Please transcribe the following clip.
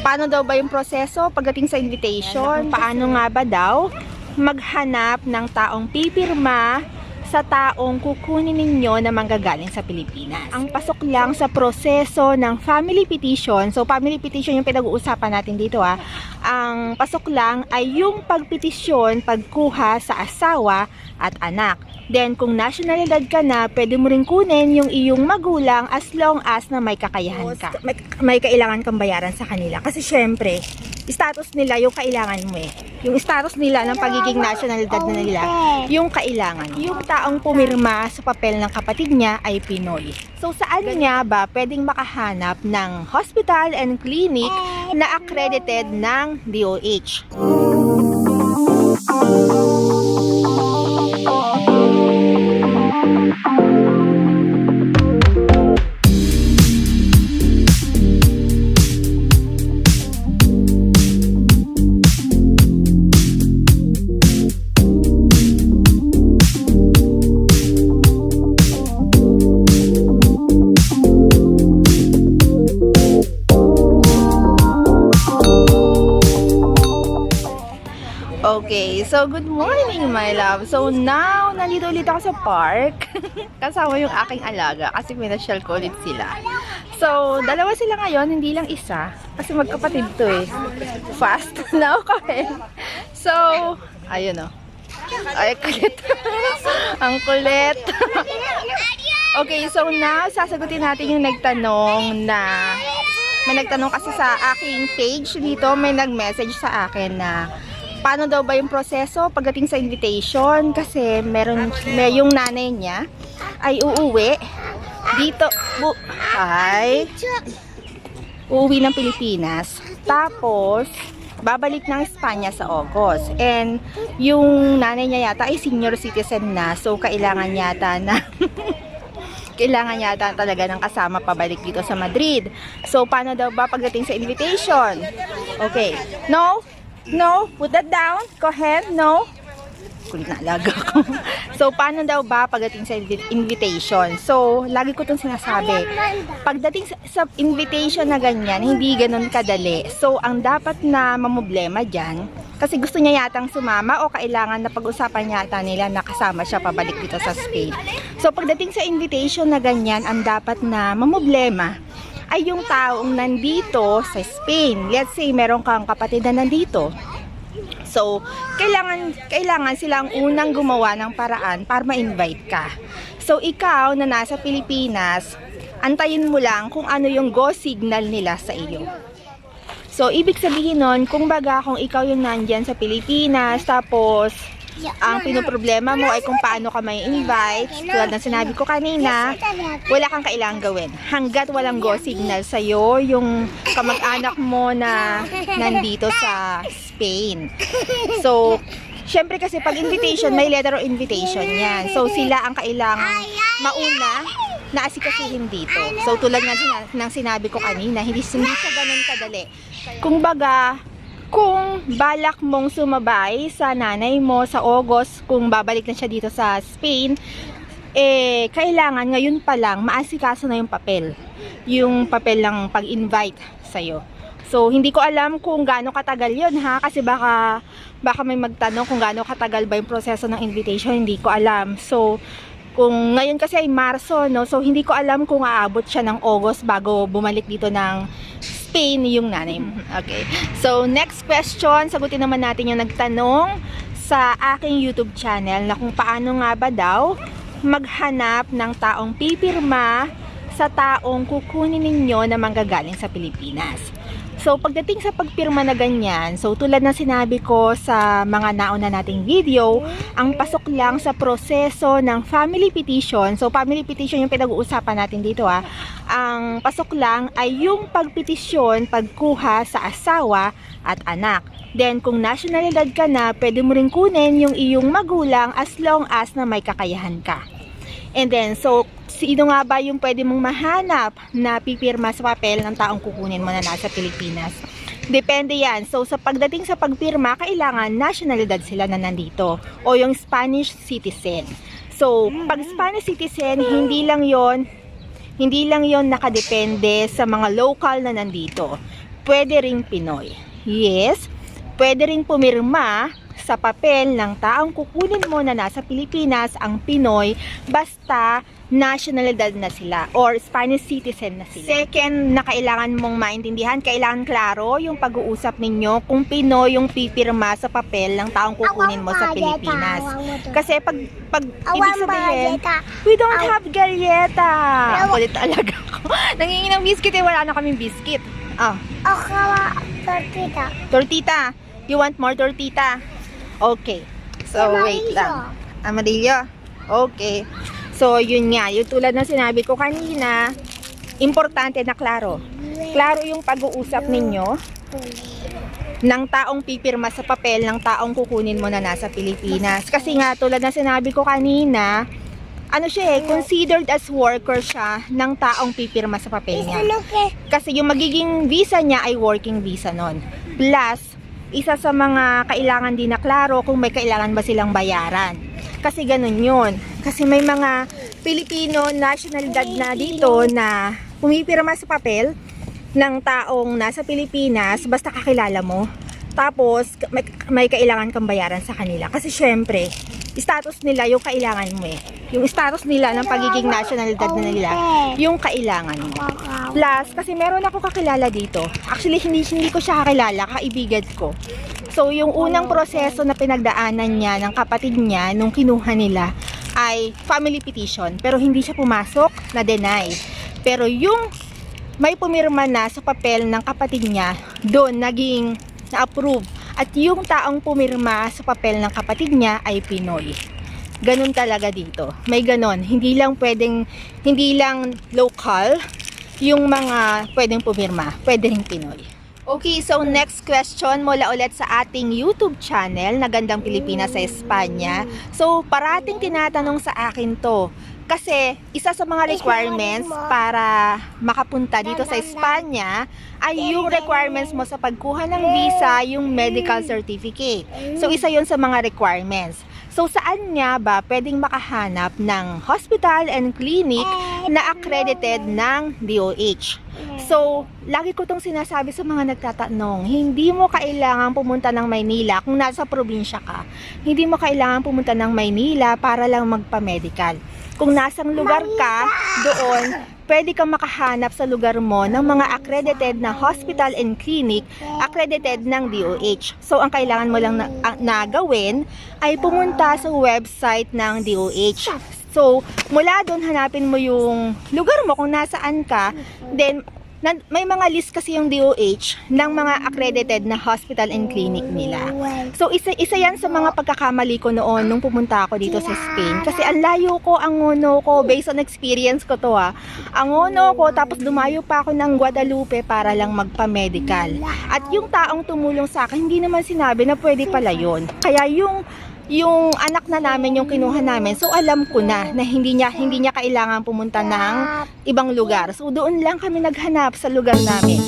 Paano daw ba yung proseso pagdating sa invitation? Paano nga ba daw maghanap ng taong pipirma sa taong kukunin ninyo na manggagaling sa Pilipinas? Ang pasok lang sa proseso ng family petition, so family petition yung pinag-uusapan natin dito ang pasok lang ay yung pagpetisyon, pagkuha sa asawa at anak. Then kung nationalidad ka na, pwede mo rin kunin yung iyong magulang as long as na may kakayahan ka. May kailangan kang bayaran sa kanila. Kasi syempre, status nila yung kailangan mo Yung status nila ng pagiging nationalidad na nila, yung kailangan. Yung taong pumirma sa papel ng kapatid niya ay Pinoy. So saan nga ba pwedeng makahanap ng hospital and clinic na accredited ng DOH? Okay, so good morning my love. So now, nandito ulit ako sa park. Kasama yung aking alaga kasi pinasyal ko ulit sila. So, dalawa sila ngayon, hindi lang isa. Kasi magkapatid to Fast na ako So, ayun Ay, kulit. Ang kulit. Okay, so now, sasagutin natin yung nagtanong na may nagtanong kasi sa aking page dito, may nag-message sa akin na paano daw ba yung proseso pagdating sa invitation kasi may yung nanay niya ay uuwi dito uuwi ng Pilipinas tapos babalik ng Espanya sa August and yung nanay niya yata ay senior citizen na so kailangan yata talaga ng kasama pabalik dito sa Madrid. So paano daw ba pagdating sa invitation? Okay, No, put that down. Go ahead. No. Kulit na alaga ko. So, paano daw ba pagdating sa invitation? So, lagi ko itong sinasabi. Pagdating sa invitation na ganyan, hindi ganun kadali. So, ang dapat na mamblema dyan, kasi gusto niya yatang sumama o kailangan na pag-usapan yata nila na kasama siya pabalik dito sa Spain. So, pagdating sa invitation na ganyan, ang dapat na mamblema ay yung taong nandito sa Spain. Let's say, meron kang kapatid na nandito. So, kailangan silang unang gumawa ng paraan para ma-invite ka. So, ikaw na nasa Pilipinas, antayin mo lang kung ano yung go signal nila sa iyo. So, ibig sabihin nun, kung ikaw yung nandyan sa Pilipinas, tapos ang pinoproblema mo ay kung paano ka may invite, tulad ng sinabi ko kanina, wala kang kailangang gawin. Hanggat walang go signal sa'yo, yung kamag-anak mo na nandito sa Spain. So, syempre kasi pag invitation, may letter of invitation yan. So, sila ang kailangan mauna na asikasuhin dito. So, tulad ng sinabi ko kanina, hindi siya ganun kadali. Kung balak mong sumabay sa nanay mo sa August, kung babalik na siya dito sa Spain, kailangan ngayon pa lang maasikaso na yung papel. Yung papel ng pag-invite sa'yo. So, hindi ko alam kung gaano katagal yun kasi baka may magtanong kung gaano katagal ba yung proseso ng invitation, hindi ko alam. So, kung ngayon kasi ay Marso, so hindi ko alam kung aabot siya ng August bago bumalik dito ng Spain yung nanay mo. Okay. So, next question. Sagutin naman natin yung nagtanong sa aking YouTube channel na kung paano nga ba daw maghanap ng taong pipirma sa taong kukunin ninyo na manggagaling sa Pilipinas. So, pagdating sa pagpirma na ganyan, so tulad ng sinabi ko sa mga nauna nating video, ang pasok lang sa proseso ng family petition, so family petition yung pinag-uusapan natin dito ang pasok lang ay yung pagpetisyon, pagkuha sa asawa at anak. Then, kung nationalidad ka na, pwede mo rin kunin yung iyong magulang as long as na may kakayahan ka. And then, so, sino nga ba yung pwede mong mahanap na pipirma sa papel ng taong kukunin mo na nasa Pilipinas? Depende yan. So, sa pagdating sa pagpirma, kailangan nationalidad sila na nandito o yung Spanish citizen. So, pag Spanish citizen, hindi lang yon nakadepende sa mga local na nandito. pwede ring Pinoy. Yes, pwede ring pumirma sa papel ng taong kukunin mo na nasa Pilipinas ang Pinoy basta nationalidad na sila or Spanish citizen na sila. Second na kailangan mong maintindihan, kailangan klaro yung pag-uusap ninyo kung Pinoy yung pipirma sa papel ng taong kukunin mo sa Pilipinas. Kasi pag ibig sabihin, we don't have galleta. Kulit talaga ako. Nangingin ng biscuit wala na kaming biscuit. Tortita. Tortita. You want more tortita? Okay. So, wait lang. Amarillo? Okay. So, yun nga. Yung tulad ng sinabi ko kanina, importante na klaro. Klaro yung pag-uusap ninyo ng taong pipirma sa papel ng taong kukunin mo na nasa Pilipinas. Kasi nga, tulad ng sinabi ko kanina, ano siya considered as worker siya ng taong pipirma sa papel niya. Kasi yung magiging visa niya ay working visa nun. Plus, isa sa mga kailangan din na klaro kung may kailangan ba silang bayaran. Kasi ganun yun. Kasi may mga Pilipino nationalidad na dito na pumipirma sa papel ng taong nasa Pilipinas basta kakilala mo. Tapos may kailangan kang bayaran sa kanila. Kasi syempre, status nila yung kailangan mo eh. Yung status nila ng pagiging nationalidad na nila, yung kailangan mo. Plus, kasi meron ako kakilala dito. Actually, hindi ko siya kakilala, kaibigan ko. So, yung unang proseso na pinagdaanan niya ng kapatid niya nung kinuha nila ay family petition. Pero hindi siya pumasok, na-deny. Pero yung may pumirma na sa papel ng kapatid niya, doon naging na-approve. At yung taong pumirma sa papel ng kapatid niya ay Pinoy. Ganun talaga dito. May ganon. Hindi lang local yung mga pwedeng pumirma. Pwede rin Pinoy. Okay, so next question mula ulit sa ating YouTube channel na Gandang Pilipinas sa Espanya. So, parating tinatanong sa akin to. Kasi isa sa mga requirements para makapunta dito sa Espanya ay yung requirements mo sa pagkuha ng visa, yung medical certificate. So isa yon sa mga requirements. So saan nga ba pwedeng makahanap ng hospital and clinic na accredited ng DOH? So, lagi ko tong sinasabi sa mga nagtatanong, hindi mo kailangan pumunta ng Maynila kung nasa probinsya ka. Hindi mo kailangan pumunta ng Maynila para lang magpa-medical. Kung nasang lugar ka, doon, pwede kang makahanap sa lugar mo ng mga accredited na hospital and clinic accredited ng DOH. So, ang kailangan mo lang na gawin ay pumunta sa website ng DOH. So, mula doon hanapin mo yung lugar mo kung nasaan ka. Then, may mga list kasi yung DOH ng mga accredited na hospital and clinic nila. So, isa yan sa mga pagkakamali ko noon nung pumunta ako dito sa Spain. Kasi ang layo ko, ang ngono ko, based on experience ko to ang ngono ko, tapos dumayo pa ako ng Guadalupe para lang magpa-medical. At yung taong tumulong sa akin, hindi naman sinabi na pwede pala yun. Kaya yung anak na namin yung kinuha namin, so alam ko na hindi niya kailangan pumunta ng ibang lugar. So doon lang kami naghanap sa lugar namin.